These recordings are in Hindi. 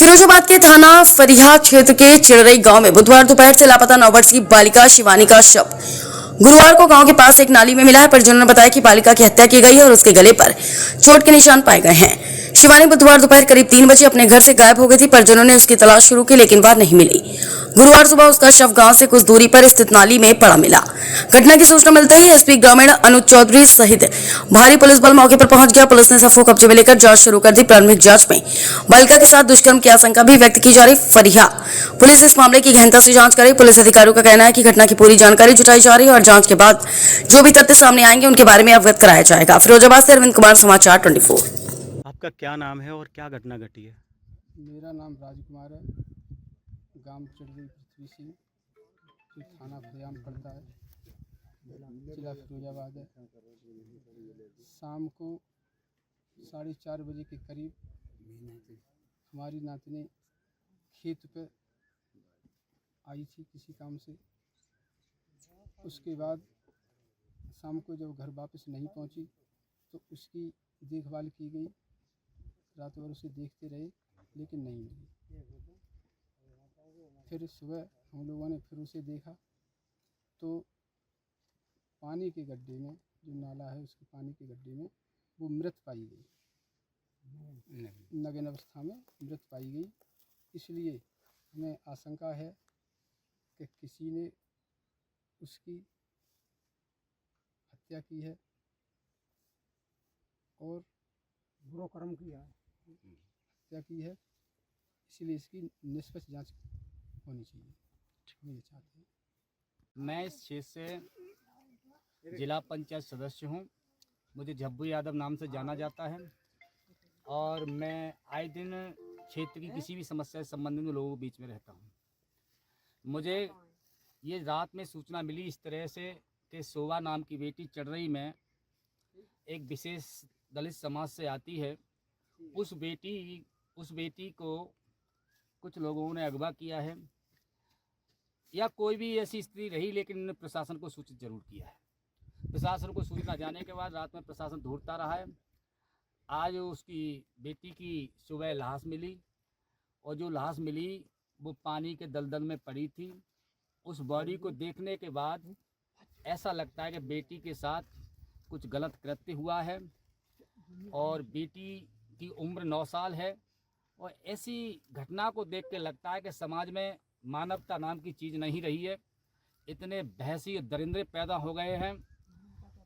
फिरोजाबाद के थाना फरिया क्षेत्र के चिड़रई गांव में बुधवार दोपहर से लापता 9 वर्षीय बालिका शिवानी का शव गुरुवार को गांव के पास एक नाली में मिला है। परिजनों ने बताया कि बालिका की हत्या की गई है और उसके गले पर चोट के निशान पाए गए हैं। शिवानी बुधवार दोपहर करीब 3 बजे अपने घर से गायब हो गई थी। परिजनों ने उसकी तलाश शुरू की लेकिन वह नहीं मिली। गुरुवार सुबह उसका शव गांव से कुछ दूरी पर स्थित नाली में पड़ा मिला। घटना की सूचना मिलते ही एसपी ग्रामीण अनुज चौधरी सहित भारी पुलिस बल मौके पर पहुंच गया। पुलिस ने सफो कब्जे में लेकर जांच शुरू कर दी। प्रारंभिक जांच में बालिका के साथ दुष्कर्म की आशंका भी व्यक्त की जा रही। फरिया पुलिस इस मामले की गहनता से जांच कर रही। पुलिस अधिकारियों का कहना है कि घटना की पूरी जानकारी जुटाई जा रही है और जांच के बाद जो भी तथ्य सामने आएंगे उनके बारे में अवगत कराया जाएगा। फिरोजाबाद से अरविंद कुमार, समाचार 24। आपका क्या नाम है और क्या घटना घटी है? मेरा नाम राजकुमार है, गांव चिड़रई पृथ्वी सिंह, जो थाना फरिया में पड़ता है, जिला फिरोजाबाद है। शाम को 4:30 बजे के करीब हमारी नातनी खेत पे आई थी किसी काम से। उसके बाद शाम को जब घर वापस नहीं पहुंची तो उसकी देखभाल की गई। रात भर उसे देखते रहे लेकिन नहीं मिली। फिर सुबह हम लोगों ने फिर उसे देखा तो पानी के गड्ढे में, जो नाला है उसके पानी के गड्ढे में वो मृत पाई गई, नग्न अवस्था में मृत पाई गई। इसलिए हमें आशंका है कि किसी ने उसकी हत्या की है और बुरा कर्म किया है, हत्या की है। इसलिए इसकी निष्पक्ष जांच होनी चाहिए, हम ये चाहते हैं। मैं इस क्षेत्र से जिला पंचायत सदस्य हूं। मुझे झब्बू यादव नाम से जाना जाता है और मैं आए दिन क्षेत्र की किसी भी समस्या से संबंधित लोगों के बीच में रहता हूं। मुझे ये रात में सूचना मिली इस तरह से कि शोभा नाम की बेटी चिड़रई में एक विशेष दलित समाज से आती है। उस बेटी को कुछ लोगों ने अगवा किया है या कोई भी ऐसी स्थिति रही, लेकिन प्रशासन को सूचित जरूर किया है। प्रशासन को सूचना जाने के बाद रात में प्रशासन ढूंढता रहा है। आज उसकी बेटी की सुबह लाश मिली और जो लाश मिली वो पानी के दलदल में पड़ी थी। उस बॉडी को देखने के बाद ऐसा लगता है कि बेटी के साथ कुछ गलत कृत्य हुआ है और बेटी की उम्र 9 साल है। और ऐसी घटना को देख के लगता है कि समाज में मानवता नाम की चीज़ नहीं रही है। इतने बहसी दरिंदे पैदा हो गए हैं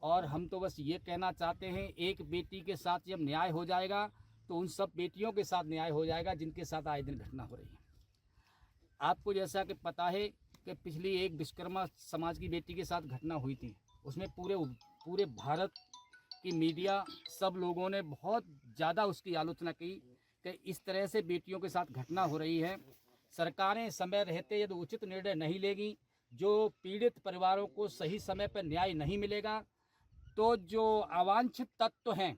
और हम तो बस ये कहना चाहते हैं, एक बेटी के साथ जब न्याय हो जाएगा तो उन सब बेटियों के साथ न्याय हो जाएगा जिनके साथ आए दिन घटना हो रही है। आपको जैसा कि पता है कि पिछली एक विश्वकर्मा समाज की बेटी के साथ घटना हुई थी, उसमें पूरे भारत की मीडिया सब लोगों ने बहुत ज़्यादा उसकी आलोचना की कि इस तरह से बेटियों के साथ घटना हो रही है। सरकारें समय रहते यदि उचित निर्णय नहीं लेगी, जो पीड़ित परिवारों को सही समय पर न्याय नहीं मिलेगा, तो जो अवांछित तत्व हैं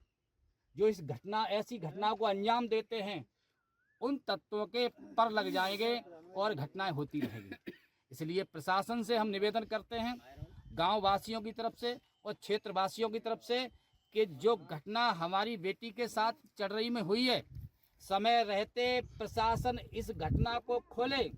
जो ऐसी घटना को अंजाम देते हैं, उन तत्वों के पर लग जाएंगे और घटनाएं होती रहेंगी। इसलिए प्रशासन से हम निवेदन करते हैं, गांव वासियों की तरफ से और क्षेत्र वासियों की तरफ से, कि जो घटना हमारी बेटी के साथ चिड़रई में हुई है, समय रहते प्रशासन इस घटना को खोले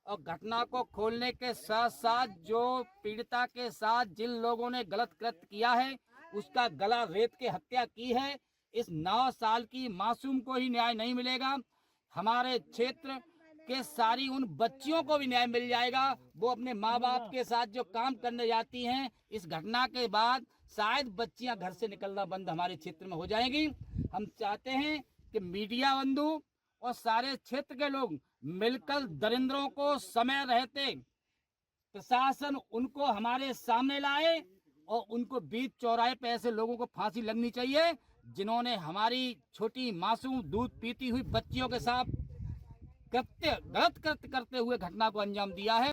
और घटना को खोलने के साथ साथ जो पीड़िता के साथ जिन लोगों ने गलत कृत्य किया है उसका गला रेत के हत्या की है, इस 9 साल की मासूम को ही न्याय नहीं मिलेगा। हमारे क्षेत्र के सारी उन बच्चियों को भी न्याय मिल जाएगा। वो अपने माँ बाप के साथ जो काम करने जाती हैं, इस घटना के बाद शायद बच्चियां घर से निकलना बंद हमारे क्षेत्र में हो जाएंगी। हम चाहते हैं कि मीडिया बंधु और सारे क्षेत्र के लोग मिलकर दरिंदरों को समय रहते प्रशासन उनको हमारे सामने लाए और उनको बीच चौराहे पे ऐसे लोगों को फांसी लगनी चाहिए जिन्होंने हमारी छोटी मासूम दूध पीती हुई बच्चियों के साथ गलत कृत्य करते हुए घटना को अंजाम दिया है।